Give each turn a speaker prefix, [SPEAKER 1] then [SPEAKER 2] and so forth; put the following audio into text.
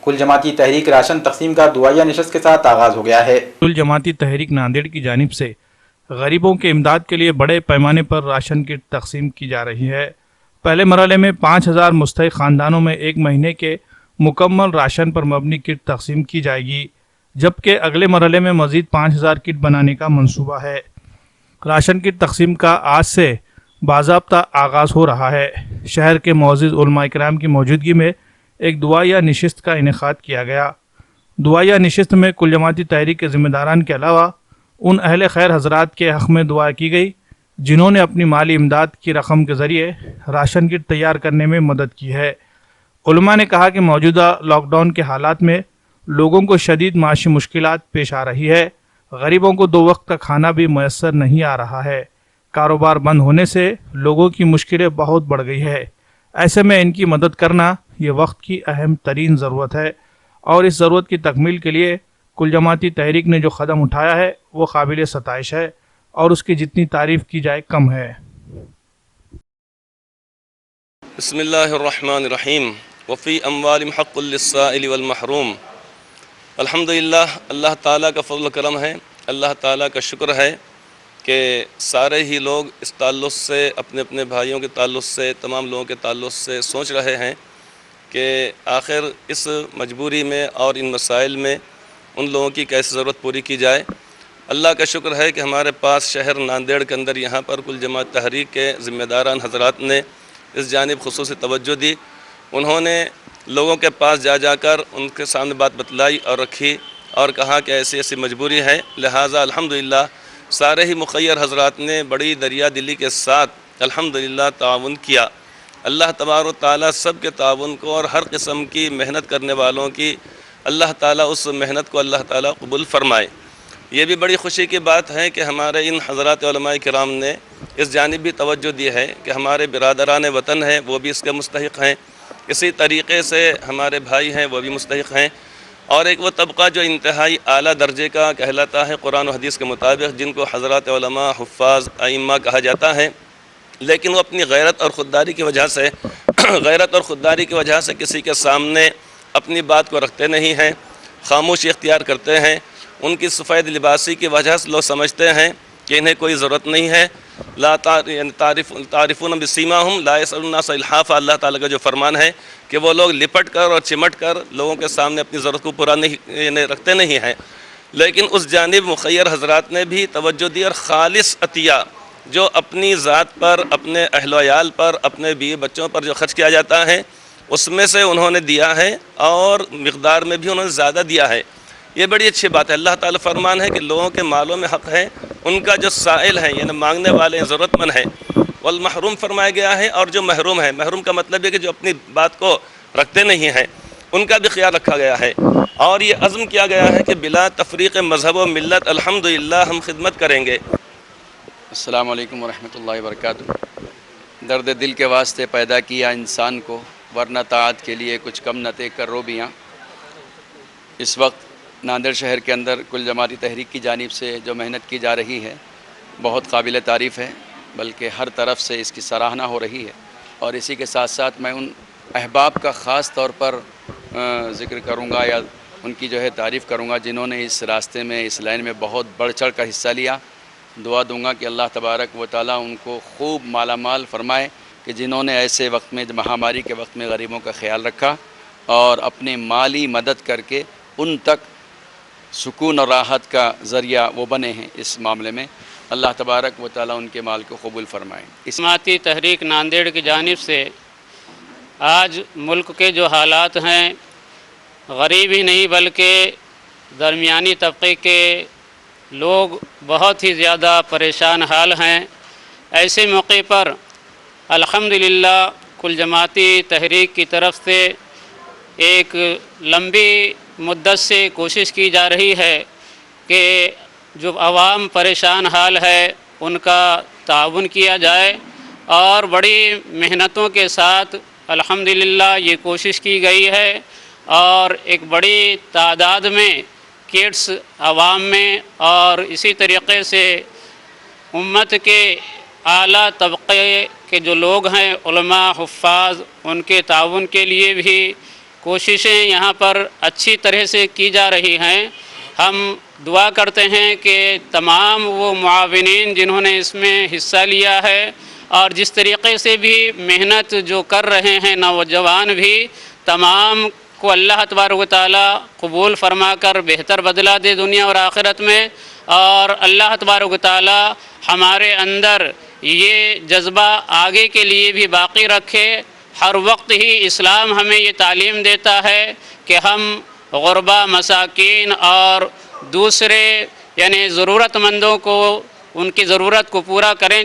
[SPEAKER 1] کل جماعتی تحریک راشن تقسیم کا دعائیہ نشست کے ساتھ آغاز ہو گیا ہے۔
[SPEAKER 2] کل جماعتی تحریک ناندیڑ کی جانب سے غریبوں کے امداد کے لیے بڑے پیمانے پر راشن کٹ تقسیم کی جا رہی ہے۔ پہلے مرحلے میں 5000 مستحق خاندانوں میں ایک مہینے کے مکمل راشن پر مبنی کٹ تقسیم کی جائے گی، جبکہ اگلے مرحلے میں مزید 5000 کٹ بنانے کا منصوبہ ہے۔ راشن کٹ تقسیم کا آج سے باضابطہ آغاز ہو رہا ہے۔ شہر کے معزز علماء کرام کی موجودگی میں ایک دعائیہ نشست کا انعقاد کیا گیا۔ دعائیہ نشست میں کل جماعتی تحریک کے ذمہ داران کے علاوہ ان اہل خیر حضرات کے حق میں دعا کی گئی جنہوں نے اپنی مالی امداد کی رقم کے ذریعے راشن کٹ تیار کرنے میں مدد کی ہے۔ علماء نے کہا کہ موجودہ لاک ڈاؤن کے حالات میں لوگوں کو شدید معاشی مشکلات پیش آ رہی ہے۔ غریبوں کو 2 وقت کا کھانا بھی میسر نہیں آ رہا ہے۔ کاروبار بند ہونے سے لوگوں کی مشکلیں بہت بڑھ گئی ہے۔ ایسے میں ان کی مدد کرنا یہ وقت کی اہم ترین ضرورت ہے، اور اس ضرورت کی تکمیل کے لیے کل جماعتی تحریک نے جو قدم اٹھایا ہے وہ قابل ستائش ہے، اور اس کی جتنی تعریف کی جائے کم ہے۔
[SPEAKER 3] بسم اللہ الرحمن الرحیم وفی اموالہم حق للسائل والمحروم۔ الحمدللہ، اللہ تعالیٰ کا فضل و کرم ہے، اللہ تعالیٰ کا شکر ہے کہ سارے ہی لوگ اس تعلق سے، اپنے اپنے بھائیوں کے تعلق سے، تمام لوگوں کے تعلق سے سوچ رہے ہیں کہ آخر اس مجبوری میں اور ان مسائل میں ان لوگوں کی کیسے ضرورت پوری کی جائے۔ اللہ کا شکر ہے کہ ہمارے پاس شہر ناندیڑ کے اندر یہاں پر کل جماعت تحریک کے ذمہ داران حضرات نے اس جانب خصوصی توجہ دی۔ انہوں نے لوگوں کے پاس جا کر ان کے سامنے بات بتلائی اور رکھی، اور کہا کہ ایسی ایسی مجبوری ہے، لہٰذا الحمدللہ سارے ہی مخیر حضرات نے بڑی دریا دلی کے ساتھ الحمدللہ تعاون کیا۔ اللہ تبارک و تعالیٰ سب کے تعاون کو اور ہر قسم کی محنت کرنے والوں کی اللہ تعالیٰ اس محنت کو اللہ تعالیٰ قبول فرمائے۔ یہ بھی بڑی خوشی کی بات ہے کہ ہمارے ان حضرات علماء کرام نے اس جانب بھی توجہ دی ہے کہ ہمارے برادران وطن ہیں وہ بھی اس کے مستحق ہیں، اسی طریقے سے ہمارے بھائی ہیں وہ بھی مستحق ہیں، اور ایک وہ طبقہ جو انتہائی اعلیٰ درجے کا کہلاتا ہے قرآن و حدیث کے مطابق، جن کو حضرات علماء، حفاظ، ائمہ کہا جاتا ہے، لیکن وہ اپنی غیرت اور خودداری کی وجہ سے کسی کے سامنے اپنی بات کو رکھتے نہیں ہیں، خاموشی اختیار کرتے ہیں۔ ان کی سفید لباسی کی وجہ سے لوگ سمجھتے ہیں کہ انہیں کوئی ضرورت نہیں ہے۔ لا تعرفون بسیماہم لا یسألون الناس الحافا، اللہ تعالیٰ کا جو فرمان ہے کہ وہ لوگ لپٹ کر اور چمٹ کر لوگوں کے سامنے اپنی ضرورت کو پورا نہیں رکھتے نہیں ہیں، لیکن اس جانب مخیر حضرات نے بھی توجہ دی، اور خالص عطیہ جو اپنی ذات پر، اپنے اہل و عیال پر، اپنے بیوی بچوں پر جو خرچ کیا جاتا ہے اس میں سے انہوں نے دیا ہے، اور مقدار میں بھی انہوں نے زیادہ دیا ہے۔ یہ بڑی اچھی بات ہے۔ اللہ تعالیٰ فرمان ہے کہ لوگوں کے مالوں میں حق ہے، ان کا جو سائل ہے یعنی مانگنے والے ضرورت مند ہے، والمحروم فرمایا گیا ہے، اور جو محروم ہے، محروم کا مطلب ہے کہ جو اپنی بات کو رکھتے نہیں ہیں، ان کا بھی خیال رکھا گیا ہے، اور یہ عزم کیا گیا ہے کہ بلا تفریق مذہب و ملت الحمدللہ ہم خدمت کریں گے۔
[SPEAKER 4] السلام علیکم ورحمۃ اللہ وبرکاتہ۔ درد دل کے واسطے پیدا کیا انسان کو، ورنہ طاعت کے لیے کچھ کم نہ تے کر روبیاں۔ اس وقت ناندیڑ شہر کے اندر کل جماعتی تحریک کی جانب سے جو محنت کی جا رہی ہے بہت قابل تعریف ہے، بلکہ ہر طرف سے اس کی سراہنا ہو رہی ہے، اور اسی کے ساتھ ساتھ میں ان احباب کا خاص طور پر ذکر کروں گا یا ان کی جو ہے تعریف کروں گا جنہوں نے اس راستے میں، اس لائن میں بہت بڑھ چڑھ کر حصہ لیا۔ دعا دوں گا کہ اللہ تبارک و تعالیٰ ان کو خوب مالا مال فرمائے کہ جنہوں نے ایسے وقت میں، مہاماری کے وقت میں غریبوں کا خیال رکھا اور اپنے مالی مدد کر کے ان تک سکون اور راحت کا ذریعہ وہ بنے ہیں۔ اس معاملے میں اللہ تبارک و تعالیٰ ان کے مال کو قبول فرمائے۔
[SPEAKER 5] جماعتی تحریک ناندیڑ کی جانب سے آج ملک کے جو حالات ہیں، غریب ہی نہیں بلکہ درمیانی طبقے کے لوگ بہت ہی زیادہ پریشان حال ہیں۔ ایسے موقع پر الحمدللہ کل جماعتی تحریک کی طرف سے ایک لمبی مدت سے کوشش کی جا رہی ہے کہ جو عوام پریشان حال ہے ان کا تعاون کیا جائے، اور بڑی محنتوں کے ساتھ الحمدللہ یہ کوشش کی گئی ہے، اور ایک بڑی تعداد میں کٹس عوام میں اور اسی طریقے سے امت کے اعلیٰ طبقے کے جو لوگ ہیں، علماء، حفاظ، ان کے تعاون کے لیے بھی کوششیں یہاں پر اچھی طرح سے کی جا رہی ہیں. ہم دعا کرتے ہیں کہ تمام وہ معاونین جنہوں نے اس میں حصہ لیا ہے اور جس طریقے سے بھی محنت جو کر رہے ہیں نوجوان بھی، تمام کو اللہ تبارک و تعالیٰ قبول فرما کر بہتر بدلہ دے دنیا اور آخرت میں. اور اللہ تبارک و تعالیٰ ہمارے اندر یہ جذبہ آگے کے لیے بھی باقی رکھے. ہر وقت ہی اسلام ہمیں یہ تعلیم دیتا ہے کہ ہم غربا، مساکین اور دوسرے یعنی ضرورت مندوں کو ان کی ضرورت کو پورا کریں.